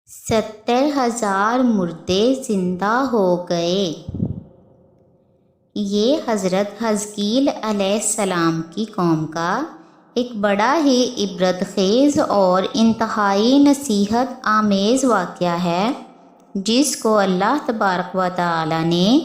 70,000 مردے زندہ ہو گئے۔ یہ حضرت حزقیل علیہ السلام کی قوم کا ایک بڑا ہی عبرت خیز اور انتہائی نصیحت آمیز واقعہ ہے، جس کو اللہ تبارک و تعالی نے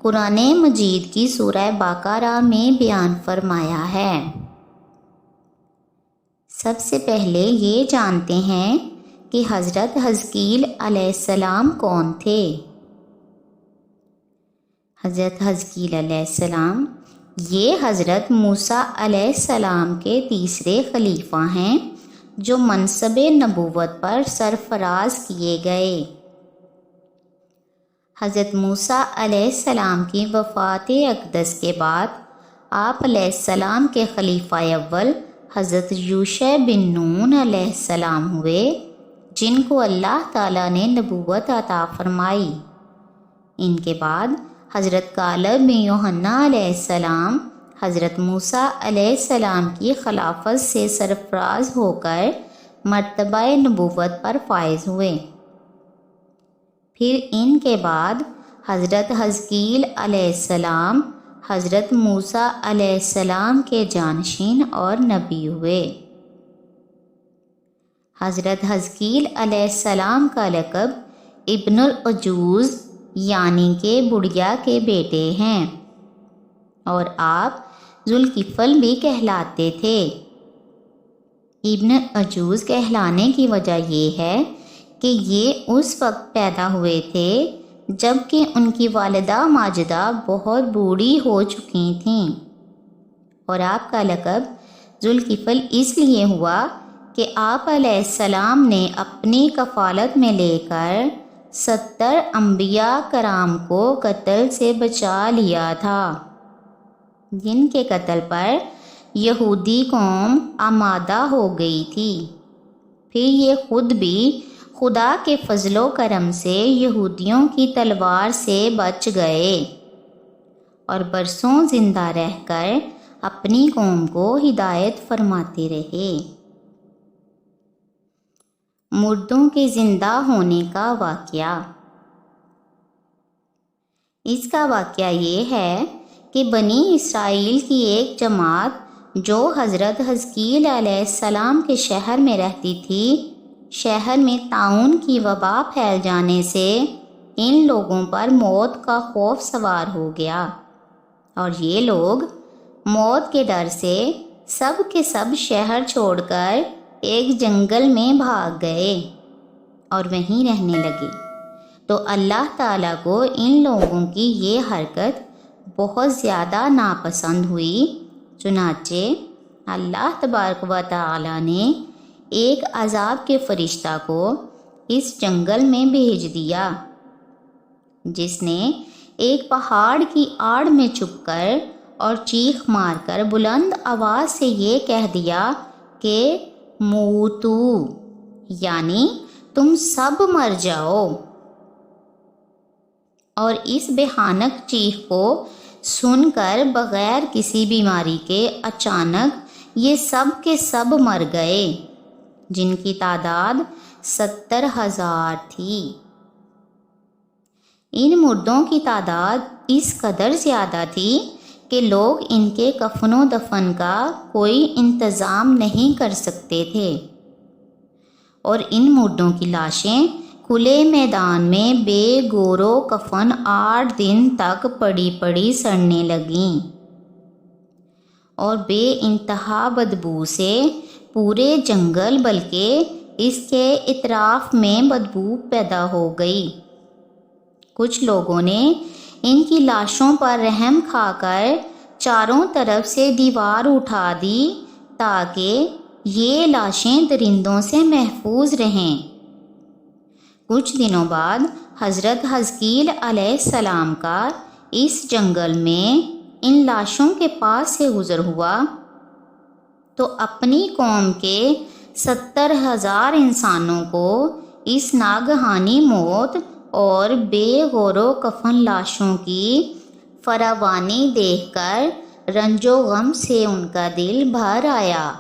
قرآن مجید کی سورہ بقرہ میں بیان فرمایا ہے۔ سب سے پہلے یہ جانتے ہیں کہ حضرت حزقیل علیہ السلام کون تھے۔ حضرت حزقیل علیہ السلام یہ حضرت موسیٰ علیہ السلام کے تیسرے خلیفہ ہیں، جو منصب نبوت پر سرفراز کیے گئے۔ حضرت موسیٰ علیہ السلام کی وفات اقدس کے بعد آپ علیہ السلام کے خلیفہ اول حضرت یوشع بن نون علیہ السلام ہوئے، جن کو اللہ تعالیٰ نے نبوت عطا فرمائی۔ ان کے بعد حضرت کالب بن یوحنا علیہ السلام حضرت موسیٰ علیہ السلام کی خلافت سے سرفراز ہو کر مرتبہ نبوت پر فائز ہوئے۔ پھر ان کے بعد حضرت حزقیل علیہ السلام حضرت موسیٰ علیہ السلام کے جانشین اور نبی ہوئے۔ حضرت حزقیل علیہ السلام کا لقب ابن العجوز یعنی کہ بڑھیا کے بیٹے ہیں، اور آپ ذوالکفل بھی کہلاتے تھے۔ ابن عجوز کہلانے کی وجہ یہ ہے کہ یہ اس وقت پیدا ہوئے تھے جب کہ ان کی والدہ ماجدہ بہت بوڑھی ہو چکی تھیں، اور آپ کا لقب ذوالکفل اس لیے ہوا کہ آپ علیہ السلام نے اپنی کفالت میں لے کر 70 انبیاء کرام کو قتل سے بچا لیا تھا، جن کے قتل پر یہودی قوم آمادہ ہو گئی تھی۔ پھر یہ خود بھی خدا کے فضل و کرم سے یہودیوں کی تلوار سے بچ گئے، اور برسوں زندہ رہ کر اپنی قوم کو ہدایت فرماتے رہے۔ مردوں کے زندہ ہونے کا واقعہ۔ اس کا واقعہ یہ ہے کہ بنی اسرائیل کی ایک جماعت جو حضرت حزقیل علیہ السلام کے شہر میں رہتی تھی، شہر میں طاعون کی وبا پھیل جانے سے ان لوگوں پر موت کا خوف سوار ہو گیا، اور یہ لوگ موت کے ڈر سے سب کے سب شہر چھوڑ کر ایک جنگل میں بھاگ گئے اور وہیں رہنے لگے۔ تو اللہ تعالیٰ کو ان لوگوں کی یہ حرکت بہت زیادہ ناپسند ہوئی، چنانچہ اللہ تبارک و تعالیٰ نے ایک عذاب کے فرشتہ کو اس جنگل میں بھیج دیا، جس نے ایک پہاڑ کی آڑ میں چھپ کر اور چیخ مار کر بلند آواز سے یہ کہہ دیا کہ موتو، یعنی تم سب مر جاؤ۔ اور اس بھیانک چیخ کو سن کر بغیر کسی بیماری کے اچانک یہ سب کے سب مر گئے، جن کی تعداد 70,000 تھی۔ ان مردوں کی تعداد اس قدر زیادہ تھی کہ لوگ ان کے کفن و دفن کا کوئی انتظام نہیں کر سکتے تھے، اور ان مردوں کی لاشیں کھلے میدان میں بے گور و کفن 8 دن تک پڑی پڑی سڑنے لگیں، اور بے انتہا بدبو سے پورے جنگل بلکہ اس کے اطراف میں بدبو پیدا ہو گئی۔ کچھ لوگوں نے ان کی لاشوں پر رحم کھا کر چاروں طرف سے دیوار اٹھا دی تاکہ یہ لاشیں درندوں سے محفوظ رہیں۔ کچھ دنوں بعد حضرت حزقیل علیہ السلام کا اس جنگل میں ان لاشوں کے پاس سے گزر ہوا تو اپنی قوم کے 70,000 انسانوں کو اس ناگہانی موت اور بے غور و کفن لاشوں کی فراوانی دیکھ کر رنج و غم سے ان کا دل بھر آیا۔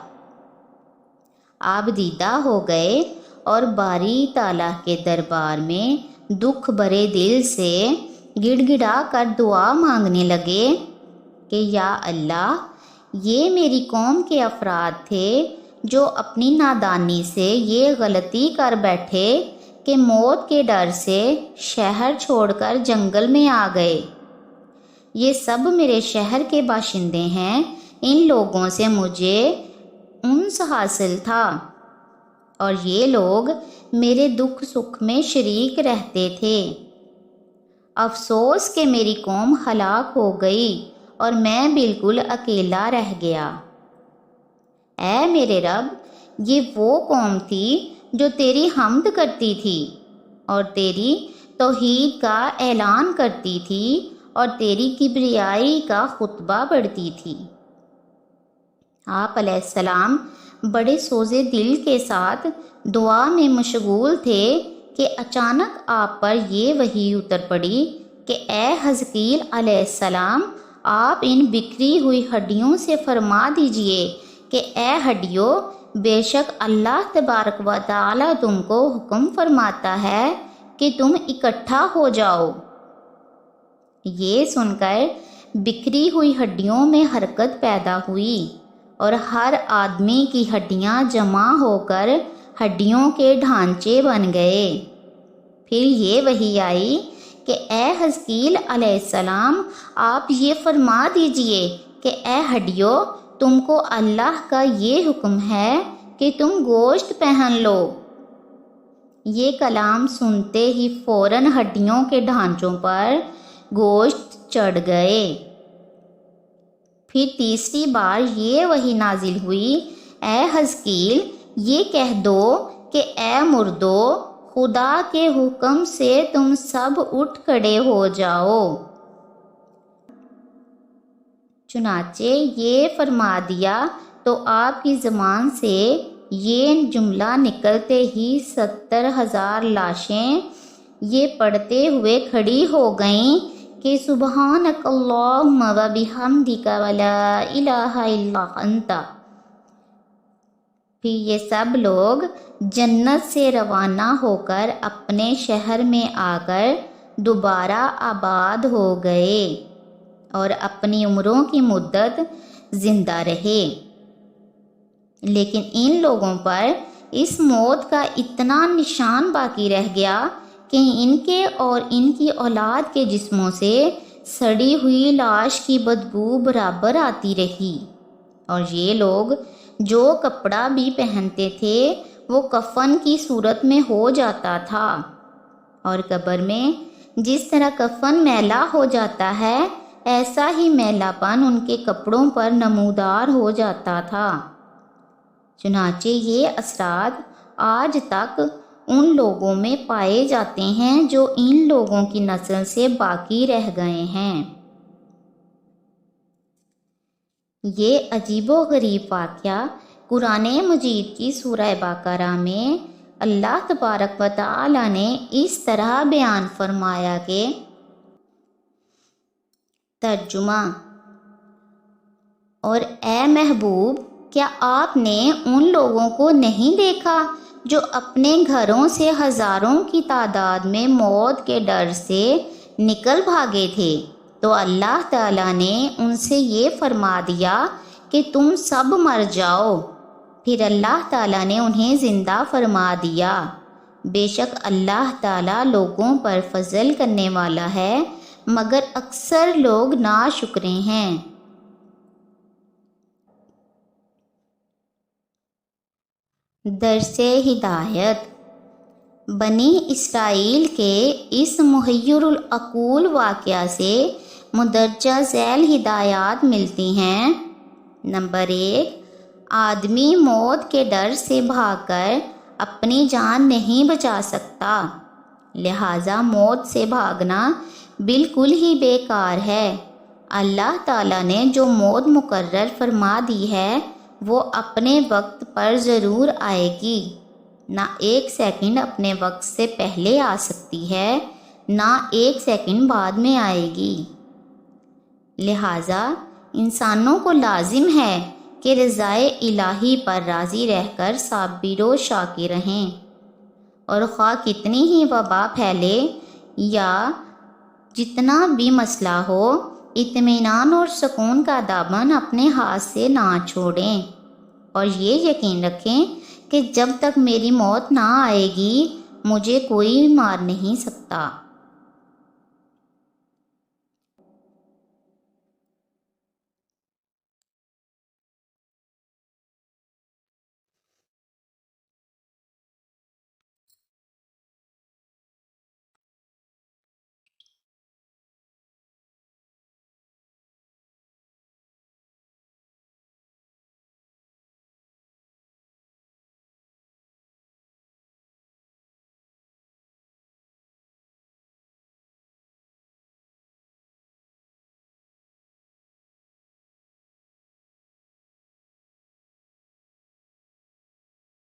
آپ دیدہ ہو گئے اور باری تعالیٰ کے دربار میں دکھ بھرے دل سے گڑ گڑا کر دعا مانگنے لگے کہ یا اللہ، یہ میری قوم کے افراد تھے جو اپنی نادانی سے یہ غلطی کر بیٹھے کہ موت کے ڈر سے شہر چھوڑ کر جنگل میں آ گئے۔ یہ سب میرے شہر کے باشندے ہیں، ان لوگوں سے مجھے انس حاصل تھا اور یہ لوگ میرے دکھ سکھ میں شریک رہتے تھے۔ افسوس کہ میری قوم ہلاک ہو گئی اور میں بالکل اکیلا رہ گیا۔ اے میرے رب، یہ وہ قوم تھی جو تیری حمد کرتی تھی اور تیری توحید کا اعلان کرتی تھی اور تیری کبریائی کا خطبہ پڑھتی تھی۔ آپ علیہ السلام بڑے سوزے دل کے ساتھ دعا میں مشغول تھے کہ اچانک آپ پر یہ وحی اتر پڑی کہ اے حزقیل علیہ السلام، آپ ان بکھری ہوئی ہڈیوں سے فرما دیجئے کہ اے ہڈیوں، بے شک اللہ تبارک و تعالی تم کو حکم فرماتا ہے کہ تم اکٹھا ہو جاؤ۔ یہ سن کر بکھری ہوئی ہڈیوں میں حرکت پیدا ہوئی اور ہر آدمی کی ہڈیاں جمع ہو کر ہڈیوں کے ڈھانچے بن گئے۔ پھر یہ وحی آئی کہ اے حزقیل علیہ السلام، آپ یہ فرما دیجئے کہ اے ہڈیوں، تم کو اللہ کا یہ حکم ہے کہ تم گوشت پہن لو۔ یہ کلام سنتے ہی فوراً ہڈیوں کے ڈھانچوں پر گوشت چڑھ گئے۔ پھر تیسری بار یہ وحی نازل ہوئی، اے حزقیل، یہ کہہ دو کہ اے مردو، خدا کے حکم سے تم سب اٹھ کھڑے ہو جاؤ۔ چنانچہ یہ فرما دیا تو آپ کی زبان سے یہ جملہ نکلتے ہی 70,000 لاشیں یہ پڑھتے ہوئے کھڑی ہو گئیں کہ سبحانک اللہم و بحمدک ولا الہ الا انت۔ پھر یہ سب لوگ جنت سے روانہ ہو کر اپنے شہر میں آ کر دوبارہ آباد ہو گئے اور اپنی عمروں کی مدت زندہ رہے۔ لیکن ان لوگوں پر اس موت کا اتنا نشان باقی رہ گیا کہ ان کے اور ان کی اولاد کے جسموں سے سڑی ہوئی لاش کی بدبو برابر آتی رہی، اور یہ لوگ جو کپڑا بھی پہنتے تھے وہ کفن کی صورت میں ہو جاتا تھا، اور قبر میں جس طرح کفن میلا ہو جاتا ہے ایسا ہی میلا پن ان کے کپڑوں پر نمودار ہو جاتا تھا۔ چنانچہ یہ اثرات آج تک ان لوگوں میں پائے جاتے ہیں جو ان لوگوں کی نسل سے باقی رہ گئے ہیں۔ یہ عجیب و غریب واقعہ قرآن مجید کی سورہ بقرہ میں اللہ تبارک و تعالی نے اس طرح بیان فرمایا کہ ترجمہ: اور اے محبوب، کیا آپ نے ان لوگوں کو نہیں دیکھا جو اپنے گھروں سے ہزاروں کی تعداد میں موت کے ڈر سے نکل بھاگے تھے، تو اللہ تعالیٰ نے ان سے یہ فرما دیا کہ تم سب مر جاؤ۔ پھر اللہ تعالیٰ نے انہیں زندہ فرما دیا۔ بے شک اللہ تعالیٰ لوگوں پر فضل کرنے والا ہے، مگر اکثر لوگ ناشکرے ہیں۔ درس ہدایت: بنی اسرائیل کے اس محیر العقول واقعہ سے مندرجہ ذیل ہدایات ملتی ہیں۔ نمبر 1، آدمی موت کے ڈر سے بھاگ کر اپنی جان نہیں بچا سکتا، لہٰذا موت سے بھاگنا بالکل ہی بیکار ہے۔ اللہ تعالیٰ نے جو موت مقرر فرما دی ہے وہ اپنے وقت پر ضرور آئے گی، نہ ایک سیکنڈ اپنے وقت سے پہلے آ سکتی ہے، نہ ایک سیکنڈ بعد میں آئے گی۔ لہٰذا انسانوں کو لازم ہے کہ رضائے الہی پر راضی رہ کر صابر و شاکر رہیں۔ اور خواہ کتنی ہی وبا پھیلے یا جتنا بھی مسئلہ ہو، اطمینان اور سکون کا دامن اپنے ہاتھ سے نہ چھوڑیں، اور یہ یقین رکھیں کہ جب تک میری موت نہ آئے گی مجھے کوئی مار نہیں سکتا۔